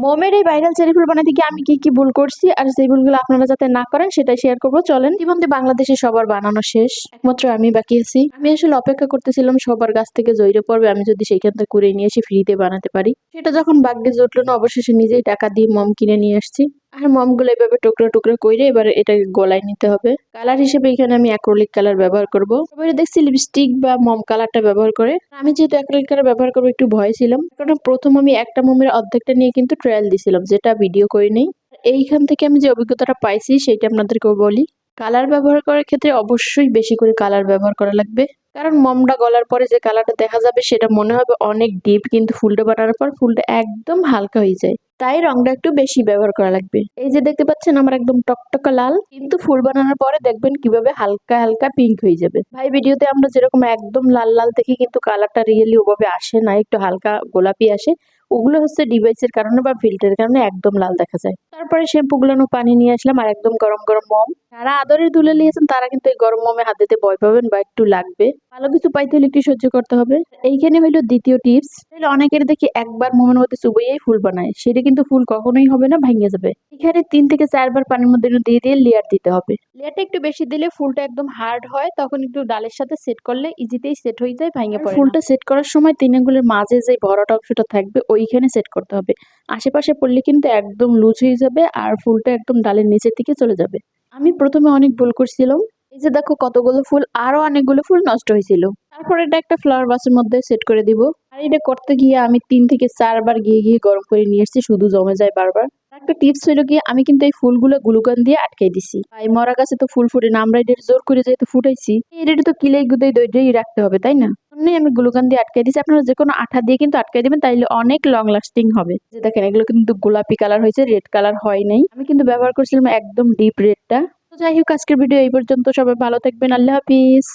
মোমের এই viral cherry ফুল বানাতে গিয়ে আমি কি কি ভুল করছি আর সেই ভুলগুলো আপনারা যাতে না করেন সেটাই শেয়ার করবো। চলেন। ইতিমধ্যে বাংলাদেশে সবার বানানো শেষ, একমাত্র আমি বাকি আছি। আমি আসলে অপেক্ষা করতেছিলাম সবার গাছ থেকে জইরে পড়বে, আমি যদি সেইখান থেকে করে নিয়ে এসে ফ্রিতে বানাতে পারি। সেটা যখন ভাগ্যে জুটলো না, অবশেষে নিজেই টাকা দিয়ে মম কিনে নিয়ে আসছি। আর মম গুলো এভাবে টুকরো টুকরো করে এবার এটাকে গলায় নিতে হবে। কালার হিসেবে এখানে আমি অ্যাক্রিলিক কালার ব্যবহার করব। সবাই দেখছি লিপস্টিক বা মম কালারটা ব্যবহার করে, আমি যেহেতু অ্যাক্রিলিক কালার ব্যবহার করবো একটু ভয় ছিলাম, কারণ প্রথম আমি একটা মোমের অর্ধেকটা নিয়ে কিন্তু ট্রায়াল দিছিলাম, যেটা ভিডিও করে নেই। এইখান থেকে আমি যে অভিজ্ঞতাটা পাইছি সেটা আপনাদেরকে বলি। কালার ব্যবহার করার ক্ষেত্রে অবশ্যই বেশি করে কালার ব্যবহার করা লাগবে, কারণ মমটা গলার পরে যে কালারটা দেখা যাবে সেটা মনে হবে অনেক ডিপ, কিন্তু ফুলটা বানানোর পর ফুলটা একদম হালকা হয়ে যায়। তাই রংটা একটু বেশি ব্যবহার করা লাগবে। এই যে দেখতে পাচ্ছেন আমার একদম টকটকা লাল, কিন্তু ফুল বানানোর পরে দেখবেন কিভাবে হালকা হালকা পিঙ্ক হয়ে যাবে। ভাই ভিডিওতে আমরা যেরকম একদম লাল লাল দেখি, কিন্তু কালারটা রিয়েলি ওভাবে আসে না, একটু হালকা গোলাপি আসে। ওগুলো হচ্ছে ডিভাইসের কারণে বা ফিল্টারের কারণে একদম লাল দেখা যায়। তারপরে শ্যাম্পু গুলানো পানি নিয়ে আসলাম আর একদম গরম গরম মম। যারা আদরের দুলে নিয়েছেন তারা কিন্তু এই গরম মমে হাত দিতে ভয় পাবেন বা একটু লাগবে, ভালো কিছু পাইতে হলে একটু সহ্য করতে হবে। এইখানে হইলো দ্বিতীয় টিপস। অনেকের দেখি একবার মোমের মধ্যে চুবাইয়েই ফুল বানায়, সেটা কিন্তু ফুল কখনোই হবে না, ভেঙে যাবে। এখানে 3 থেকে 4 বার পানির মধ্যে দিয়ে দিয়ে লেয়ার দিতে হবে। লেয়ারটা একটু বেশি দিলে ফুলটা একদম হার্ড হয়, তখন একটু ডালের সাথে সেট করলে ইজিতেই সেট হয়ে যায়, ভেঙে পড়ে না। ফুলটা সেট করার সময় 3 আঙ্গুলের মাঝে যে ভরাট অংশটা থাকবে ওইখানে সেট করতে হবে। আশেপাশে পড়লে কিন্তু একদম লুজ হয়ে যাবে আর ফুলটা একদম ডালের নিচের দিকে চলে যাবে। আমি প্রথমে অনেক ভুল করছিলাম। এই যে দেখো কতগুলো ফুল, আরো অনেকগুলো ফুল নষ্ট হয়েছিল। তারপর এটা একটা ফ্লাওয়ার বাসের মধ্যে সেট করে দিব। আর এটা করতে গিয়ে আমি 3 থেকে 4 বার গিয়ে গিয়ে গরম করে নিয়ে এসেছি, শুধু জমে যায় বারবার। একটা টিপস হলো গিয়ে আমি কিন্তু এই ফুলগুলো গ্লুকান দিয়ে আটকাই দিছি। এই মরা গাছে তো ফুল ফুটে না, আমরা এটা জোর করে যেহেতু ফুটাইছি, এটা তো কিলাই গুদাই দইটাই রাখতে হবে, তাই না? জন্যই আমি গ্লুকান দিয়ে আটকাই দিছি। আপনারা যে কোনো আঠা দিয়ে কিন্তু আটকাই দিবেন, তাইলে অনেক লং লাস্টিং হবে। যে দেখেন এগুলো কিন্তু গোলাপি কালার হয়েছে, রেড কালার হয় নাই। আমি কিন্তু ব্যবহার করছিলাম একদম ডিপ রেডটা। তো যাই হোক, আজকের ভিডিও এই পর্যন্ত। সবাই ভালো থাকবেন, আল্লাহ হাফিজ।